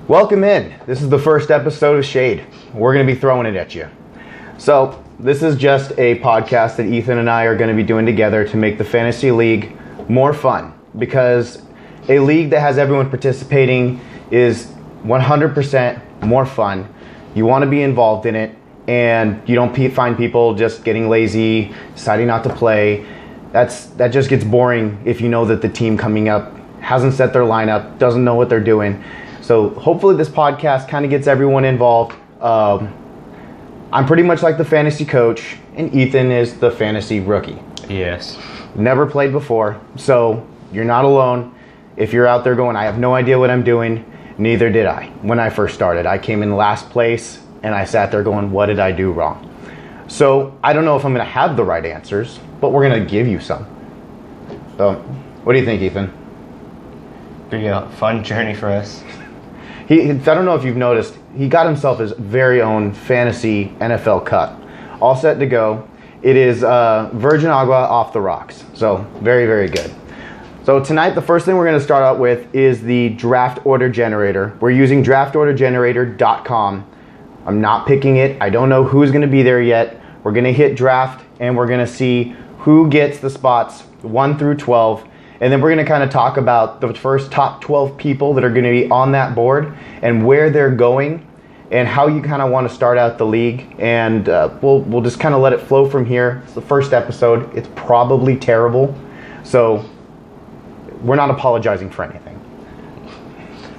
Welcome in. This is the first episode of Shade. We're going to be throwing it at you. So, this is just a podcast that Ethan and I are going to be doing together to make the fantasy league more fun. Because a league that has everyone participating is 100% more fun. You want to be involved in it, and you don't find people just getting lazy, deciding not to play. That just gets boring if you know that the team coming up hasn't set their lineup, doesn't know what they're doing. So hopefully this podcast kind of gets everyone involved. I'm pretty much like the fantasy coach, and Ethan is the fantasy rookie. Yes. Never played before, so you're not alone. If you're out there going, I have no idea what I'm doing, neither did I when I first started. I came in last place, and I sat there going, what did I do wrong? So I don't know if I'm going to have the right answers, but we're going to give you some. So what do you think, Ethan? Pretty fun journey for us. I don't know if you've noticed, he got himself his very own fantasy NFL cup. All set to go. It is Virgin Agua off the rocks. So very, very good. So tonight, the first thing we're going to start out with is the draft order generator. We're using draftordergenerator.com. I'm not picking it. I don't know who's going to be there yet. We're going to hit draft, and we're going to see who gets the spots 1 through 12. And then we're going to kind of talk about the first top 12 people that are going to be on that board and where they're going and how you kind of want to start out the league. And we'll just kind of let it flow from here. It's the first episode. It's probably terrible. So we're not apologizing for anything.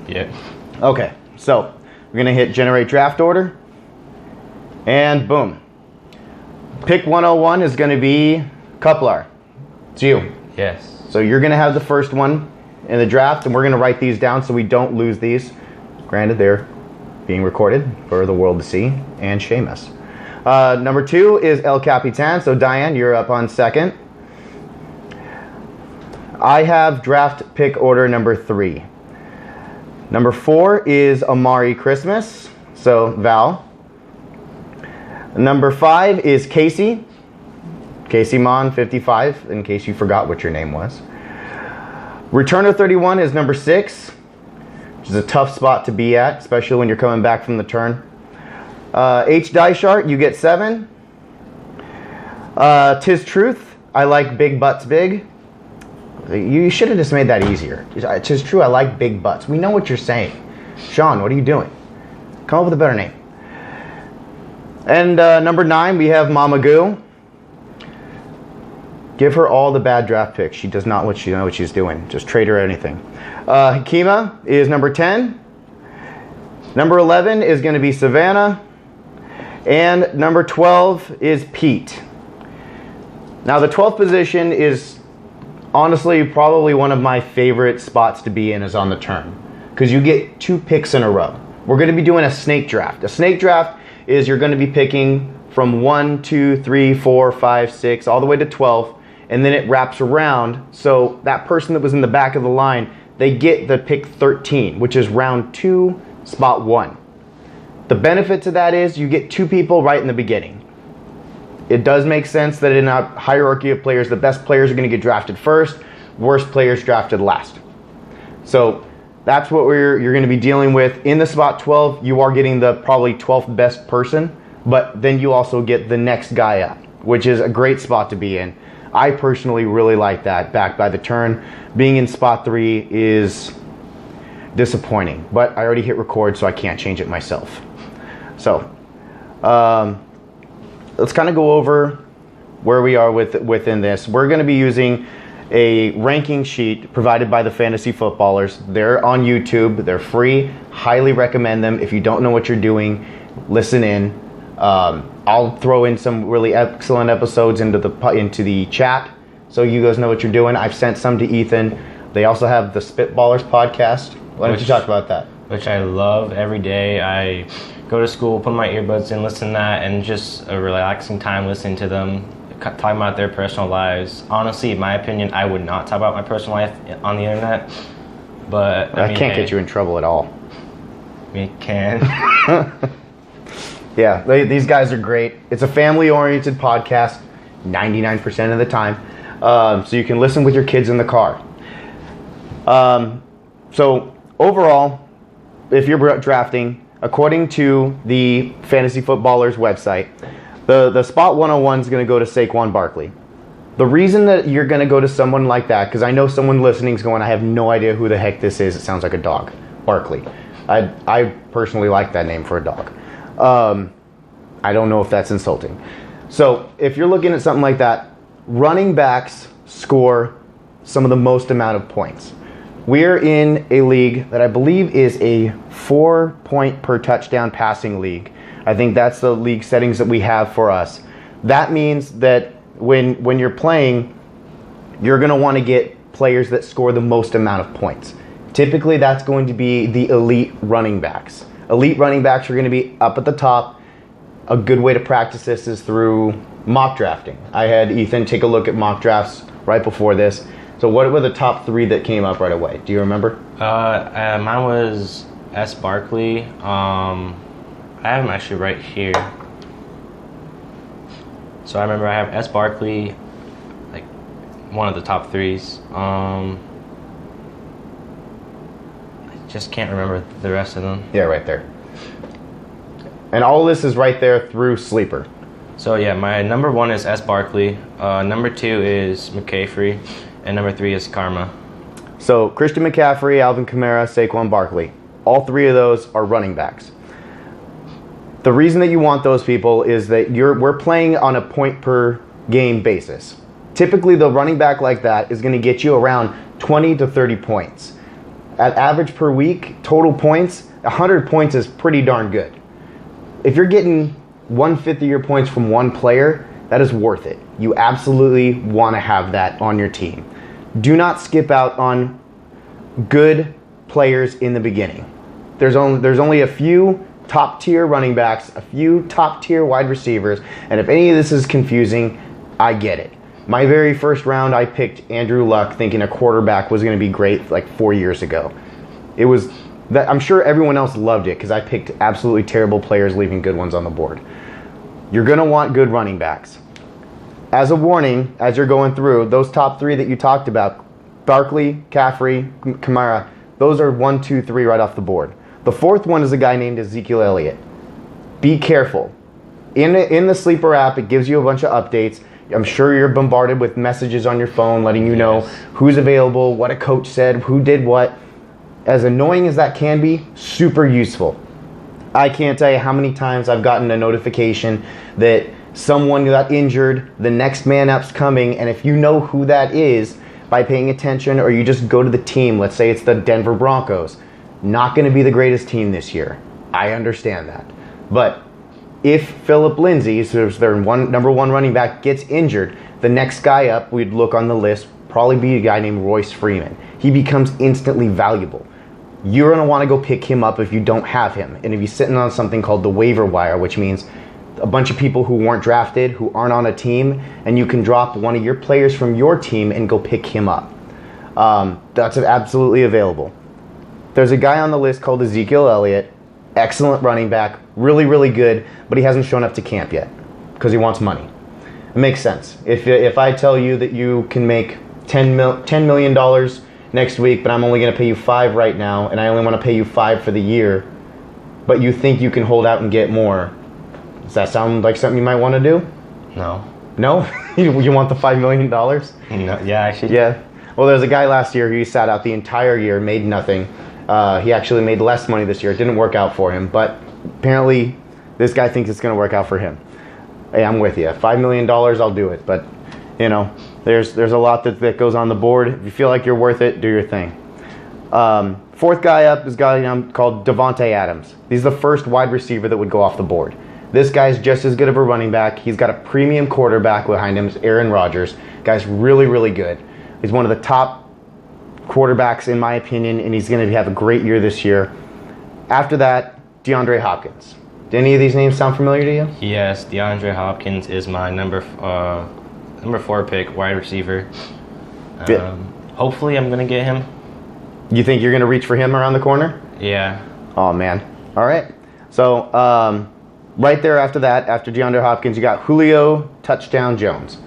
Yeah. Okay, so we're going to hit generate draft order. And boom. Pick 101 is going to be Couplar. It's you. Yes. So you're going to have the first one in the draft, and we're going to write these down so we don't lose these. Granted, they're being recorded for the world to see and shame us. Number 2 is El Capitan. So Diane, you're up on second. I have draft pick order number 3. Number 4 is Amari Christmas. So Val. Number 5 is Casey. Casey Mon 55, in case you forgot what your name was. Returner 31 is number 6, which is a tough spot to be at, especially when you're coming back from the turn. H. Dysart, you get 7. Tis Truth, I like big butts big. You should have just made that easier. Tis True, I like big butts. We know what you're saying. Sean, what are you doing? Come up with a better name. And number 9, we have Mama Goo. Give her all the bad draft picks. She does not know what she's doing. Just trade her anything. Hakima is number 10. Number 11 is going to be Savannah. And number 12 is Pete. Now the 12th position is honestly probably one of my favorite spots to be in is on the turn. Because you get 2 picks in a row. We're going to be doing a snake draft. A snake draft is you're going to be picking from 1, 2, 3, 4, 5, 6, all the way to 12. And then it wraps around, so that person that was in the back of the line, they get the pick 13, which is round 2, spot 1. The benefit to that is you get 2 people right in the beginning. It does make sense that in a hierarchy of players, the best players are going to get drafted first, worst players drafted last. So that's what you're going to be dealing with. In the spot 12, you are getting the probably 12th best person, but then you also get the next guy up, which is a great spot to be in. I personally really like that, back by the turn. Being in spot 3 is disappointing, but I already hit record, so I can't change it myself. So, let's kind of go over where we are within this. We're going to be using a ranking sheet provided by the Fantasy Footballers. They're on YouTube. They're free. Highly recommend them. If you don't know what you're doing, listen in. I'll throw in some really excellent episodes into the chat so you guys know what you're doing. I've sent some to Ethan. They also have the Spitballers podcast. Why don't you talk about that? Which I love every day. I go to school, put my earbuds in, listen to that, and just a relaxing time listening to them, talking about their personal lives. Honestly, in my opinion, I would not talk about my personal life on the internet. But I can't get you in trouble at all. We can. Yeah, these guys are great. It's a family-oriented podcast 99% of the time. So you can listen with your kids in the car. So overall, if you're drafting, according to the Fantasy Footballers website, the spot 101 is going to go to Saquon Barkley. The reason that you're going to go to someone like that, because I know someone listening is going, I have no idea who the heck this is. It sounds like a dog. Barkley. I personally like that name for a dog. I don't know if that's insulting. So if you're looking at something like that, running backs score some of the most amount of points. We're in a league that I believe is a 4-point per touchdown passing league. I think that's the league settings that we have for us. That means that when you're playing, you're going to want to get players that score the most amount of points. Typically, that's going to be the elite running backs. Elite running backs are going to be up at the top. A good way to practice this is through mock drafting. I had Ethan take a look at mock drafts right before this. So what were the top 3 that came up right away? Do you remember? Mine was S. Barkley. I have him actually right here. So I remember I have S. Barkley, like one of the top 3s. I just can't remember the rest of them. Yeah, right there. And all this is right there through Sleeper. So yeah, my number 1 is S. Barkley. Number 2 is McCaffrey. And number 3 is Karma. So Christian McCaffrey, Alvin Kamara, Saquon Barkley. All 3 of those are running backs. The reason that you want those people is that we're playing on a point per game basis. Typically, the running back like that is going to get you around 20 to 30 points. At average per week, total points, 100 points is pretty darn good. If you're getting 1/5 of your points from one player, that is worth it. You absolutely want to have that on your team. Do not skip out on good players in the beginning. There's only a few top tier running backs, a few top tier wide receivers, and if any of this is confusing, I get it. My very first round, I picked Andrew Luck thinking a quarterback was going to be great like 4 years ago. It was that I'm sure everyone else loved it because I picked absolutely terrible players leaving good ones on the board. You're going to want good running backs. As a warning, as you're going through, those top 3 that you talked about, Barkley, Caffrey, Kamara, those are 1, 2, 3 right off the board. The 4th one is a guy named Ezekiel Elliott. Be careful. In the Sleeper app, it gives you a bunch of updates. I'm sure you're bombarded with messages on your phone letting you know who's available, what a coach said, who did what. As annoying as that can be, super useful. I can't tell you how many times I've gotten a notification that someone got injured, the next man up's coming, and if you know who that is by paying attention, or you just go to the team, let's say it's the Denver Broncos, not going to be the greatest team this year. I understand that. But if Phillip Lindsay, so their number 1 running back, gets injured, the next guy up we'd look on the list probably be a guy named Royce Freeman. He becomes instantly valuable. You're going to want to go pick him up if you don't have him. And if he's sitting on something called the waiver wire, which means a bunch of people who weren't drafted, who aren't on a team, and you can drop one of your players from your team and go pick him up. That's absolutely available. There's a guy on the list called Ezekiel Elliott. Excellent running back. Really, really good. But he hasn't shown up to camp yet because he wants money. It makes sense. If I tell you that you can make $10 million next week, but I'm only going to pay you 5 right now, and I only want to pay you 5 for the year, but you think you can hold out and get more, does that sound like something you might want to do? No. No? You want the $5 million? No, yeah, actually. Yeah. Well, there's a guy last year who sat out the entire year, made nothing. He actually made less money this year. It didn't work out for him, but apparently this guy thinks it's going to work out for him. Hey, I'm with you. $5 million, I'll do it. But, you know, there's a lot that goes on the board. If you feel like you're worth it, do your thing. 4th guy up is a guy called Devontae Adams. He's the first wide receiver that would go off the board. This guy's just as good of a running back. He's got a premium quarterback behind him, Aaron Rodgers. Guy's really, really good. He's one of the top quarterbacks in my opinion, and he's going to have a great year this year. After that, DeAndre Hopkins. Do any of these names sound familiar to you? Yes, DeAndre Hopkins is my number 4 pick, wide receiver. Hopefully I'm going to get him. You think you're going to reach for him around the corner? Yeah. Oh, man. All right. So, right there after that, after DeAndre Hopkins, you got Julio Touchdown Jones.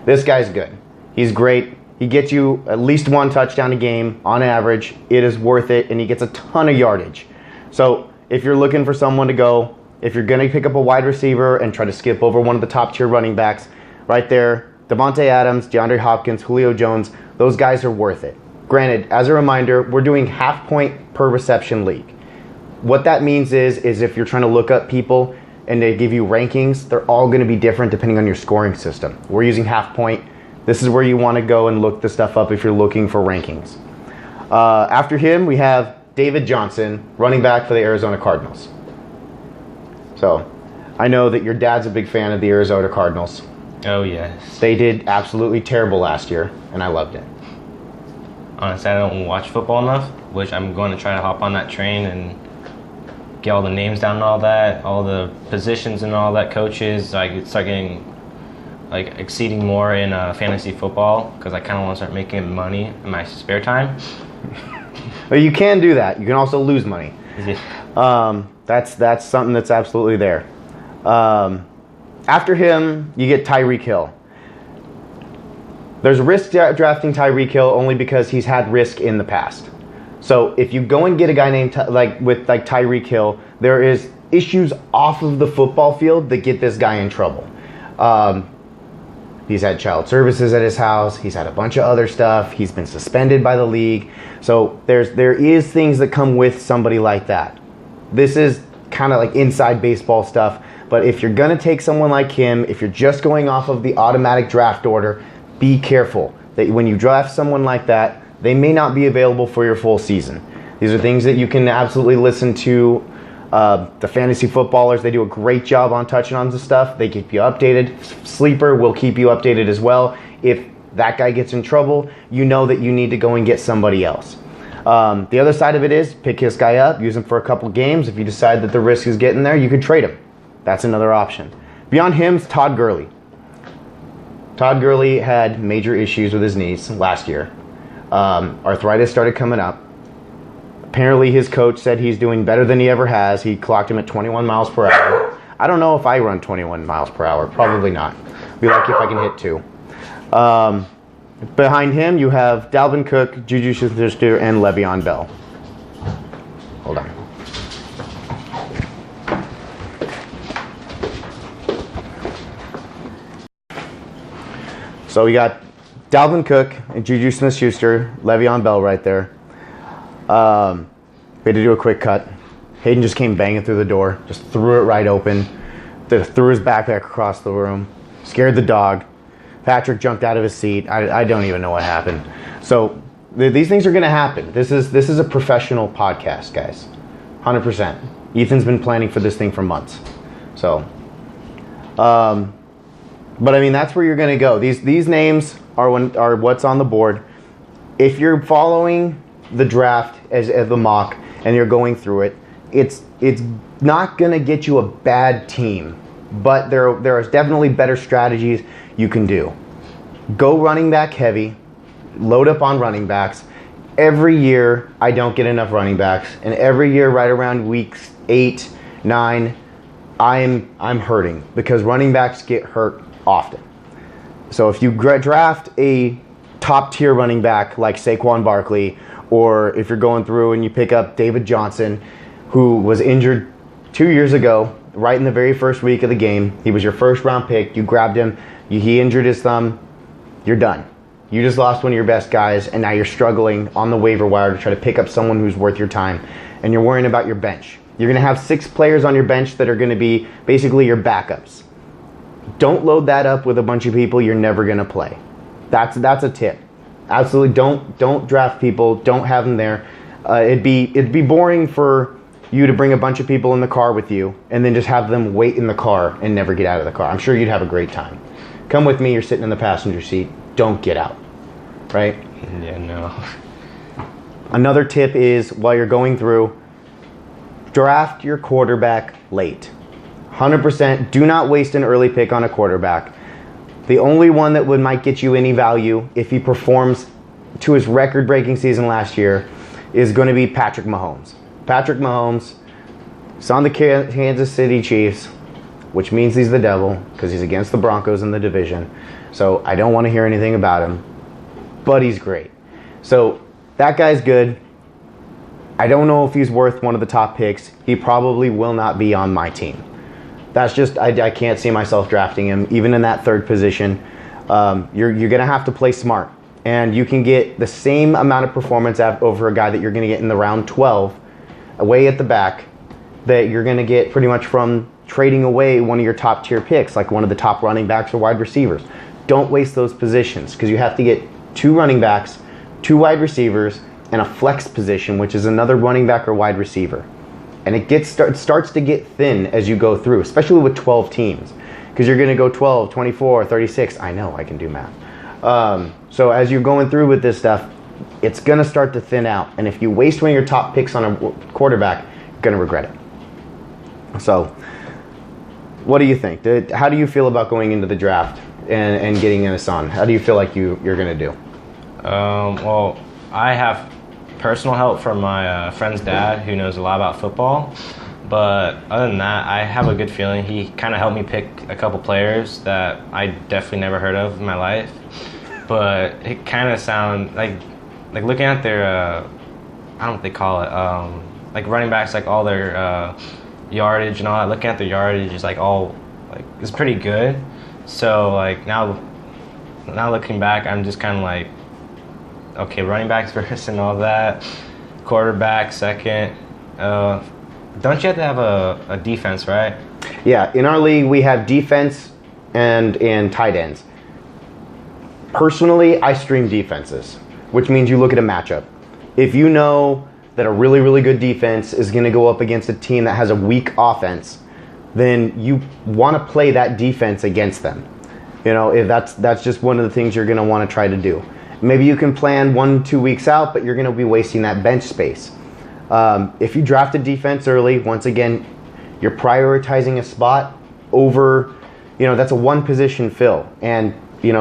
This guy's good. He's great. He gets you at least 1 touchdown a game on average. It is worth it, and he gets a ton of yardage. So if you're looking for someone to go, if you're going to pick up a wide receiver and try to skip over one of the top tier running backs, right there, Devontae Adams, DeAndre Hopkins, Julio Jones, those guys are worth it. Granted, as a reminder, we're doing half point per reception league. What that means is if you're trying to look up people and they give you rankings, they're all going to be different depending on your scoring system. We're using half point. This is where you want to go and look the stuff up if you're looking for rankings. After him, we have David Johnson, running back for the Arizona Cardinals. So, I know that your dad's a big fan of the Arizona Cardinals. Oh, yes. They did absolutely terrible last year, and I loved it. Honestly, I don't watch football enough, which I'm going to try to hop on that train and get all the names down and all that, all the positions and all that, coaches. I start getting, exceeding more in fantasy football because I kind of want to start making money in my spare time. Well, you can do that. You can also lose money. That's something that's absolutely there. After him, you get Tyreek Hill. There's a risk drafting Tyreek Hill only because he's had risk in the past. So if you go and get a guy named Tyreek Hill, there is issues off of the football field that get this guy in trouble. He's had child services at his house. He's had a bunch of other stuff. He's been suspended by the league. So there is things that come with somebody like that. This is kind of like inside baseball stuff. But if you're going to take someone like him, if you're just going off of the automatic draft order, be careful that when you draft someone like that, they may not be available for your full season. These are things that you can absolutely listen to. The fantasy footballers, they do a great job on touching on the stuff. They keep you updated. Sleeper will keep you updated as well. If that guy gets in trouble, you know that you need to go and get somebody else. The other side of it is pick this guy up, use him for a couple games. If you decide that the risk is getting there, you could trade him. That's another option. Beyond him is Todd Gurley. Todd Gurley had major issues with his knees last year. Arthritis started coming up. Apparently his coach said he's doing better than he ever has. He clocked him at 21 miles per hour. I don't know if I run 21 miles per hour. Probably not. Be lucky if I can hit 2. Behind him, you have Dalvin Cook, Juju Smith-Schuster, and Le'Veon Bell. Hold on. So we got Dalvin Cook and Juju Smith-Schuster, Le'Veon Bell right there. We had to do a quick cut. Hayden just came banging through the door, just threw it right open, threw his backpack across the room, scared the dog. Patrick jumped out of his seat. I don't even know what happened. So these things are going to happen. This is a professional podcast, guys. 100%. Ethan's been planning for this thing for months. So, but I mean, that's where you're going to go. These names are what's on the board. If you're following the draft as the mock and you're going through it, it's not going to get you a bad team, but there are definitely better strategies you can do. Go running back heavy, load up on running backs. Every year I don't get enough running backs, and every year right around weeks 8, 9, I'm hurting because running backs get hurt often. So if you draft a top tier running back like Saquon Barkley, or if you're going through and you pick up David Johnson, who was injured 2 years ago, right in the very first week of the game. He was your first round pick. You grabbed him. He injured his thumb. You're done. You just lost one of your best guys, and now you're struggling on the waiver wire to try to pick up someone who's worth your time, and you're worrying about your bench. You're going to have 6 players on your bench that are going to be basically your backups. Don't load that up with a bunch of people you're never going to play. That's a tip. Absolutely don't draft people. Don't have them there. It'd be boring for you to bring a bunch of people in the car with you and then just have them wait in the car and never get out of the car. I'm sure you'd have a great time. Come with me. You're sitting in the passenger seat. Don't get out. Right? Yeah, no. Another tip is while you're going through, draft your quarterback late. 100%. Do not waste an early pick on a quarterback. The only one that might get you any value if he performs to his record-breaking season last year is going to be Patrick Mahomes. Patrick Mahomes is on the Kansas City Chiefs, which means he's the devil because he's against the Broncos in the division. So I don't want to hear anything about him, but he's great. So that guy's good. I don't know if he's worth one of the top picks. He probably will not be on my team. That's just, I can't see myself drafting him, even in that third position. You're going to have to play smart. And you can get the same amount of performance over a guy that you're going to get in the round 12, away at the back, that you're going to get pretty much from trading away one of your top tier picks, like one of the top running backs or wide receivers. Don't waste those positions, because you have to get 2 running backs, 2 wide receivers, and a flex position, which is another running back or wide receiver. And it starts to get thin as you go through, especially with 12 teams, because you're going to go 12, 24, 36. I know, I can do math. So as you're going through with this stuff, it's going to start to thin out. And if you waste one of your top picks on a quarterback, you're going to regret it. So what do you think? How do you feel about going into the draft and getting in a son? How do you feel like you're going to do? Well, I have personal help from my friend's dad, who knows a lot about football. But other than that, I have a good feeling. He kind of helped me pick a couple players that I definitely never heard of in my life. But it kind of sounds like looking at their, I don't know what they call it, like running backs, like all their yardage and all that. Looking at their yardage is it's pretty good. So like now looking back, I'm just kind of like, okay, running backs first and all that, quarterback second. Don't you have to have a defense, right? Yeah, in our league we have defense and tight ends. Personally, I stream defenses, which means you look at a matchup. If you know that a really, really good defense is going to go up against a team that has a weak offense, then you want to play that defense against them. You know, if that's just one of the things you're going to want to try to do. Maybe you can plan 1-2 weeks out, but you're going to be wasting that bench space. If you draft a defense early, once again, you're prioritizing a spot over, that's a one position fill. And,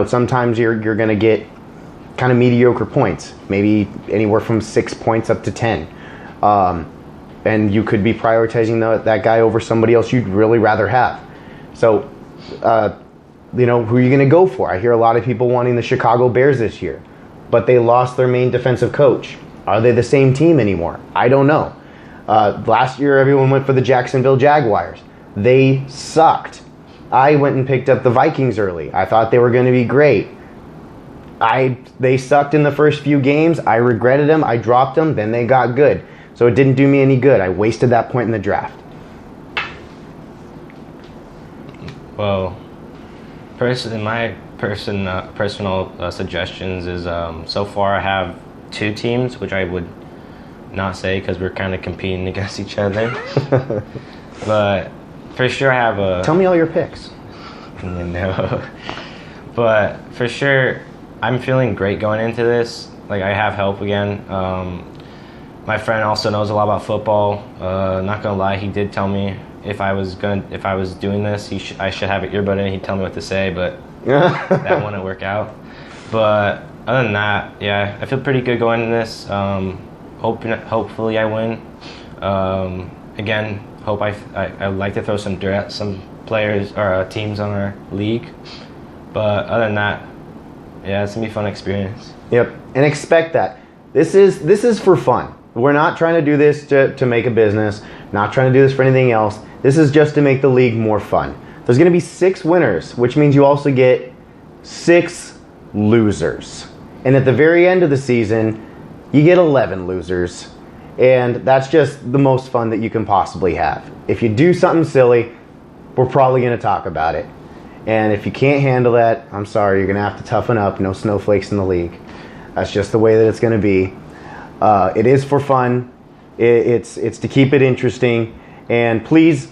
sometimes you're going to get kind of mediocre points, maybe anywhere from 6 points up to 10. And you could be prioritizing that guy over somebody else you'd really rather have. So, who are you going to go for? I hear a lot of people wanting the Chicago Bears this year, but they lost their main defensive coach. Are they the same team anymore? I don't know. Last year, everyone went for the Jacksonville Jaguars. They sucked. I went and picked up the Vikings early. I thought they were going to be great. They sucked in the first few games. I regretted them. I dropped them. Then they got good. So it didn't do me any good. I wasted that point in the draft. Well, my personal suggestions is so far I have 2 teams, which I would not say because we're kind of competing against each other. But for sure I have a... Tell me all your picks. No. But for sure, I'm feeling great going into this. Like, I have help again. My friend also knows a lot about football. Not gonna lie, he did tell me if I was doing this, I should have an earbud in. He'd tell me what to say, but that wouldn't work out. But other than that, yeah, I feel pretty good going into this. Hopefully I win. Again, I would like to throw some players or teams on our league. But other than that, yeah, it's gonna be a fun experience. Yep, and expect that. This is for fun. We're not trying to do this to make a business. Not trying to do this for anything else. This is just to make the league more fun. There's going to be 6 winners, which means you also get 6 losers. And at the very end of the season, you get 11 losers. And that's just the most fun that you can possibly have. If you do something silly, we're probably going to talk about it. And if you can't handle that, I'm sorry, you're going to have to toughen up. No snowflakes in the league. That's just the way that it's going to be. It is for fun. It's to keep it interesting. And please,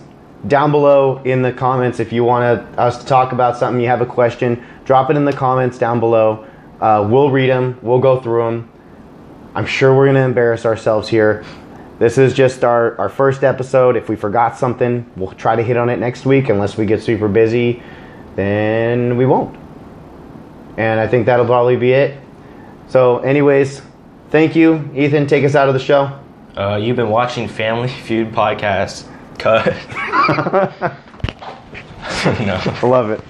down below in the comments, if you want us to talk about something, you have a question, drop it in the comments down below. We'll read them. We'll go through them. I'm sure we're going to embarrass ourselves here. This is just our first episode. If we forgot something, we'll try to hit on it next week. Unless we get super busy, then we won't. And I think that'll probably be it. So anyways, thank you. Ethan, take us out of the show. You've been watching Family Feud podcast. Cut. No. Love it.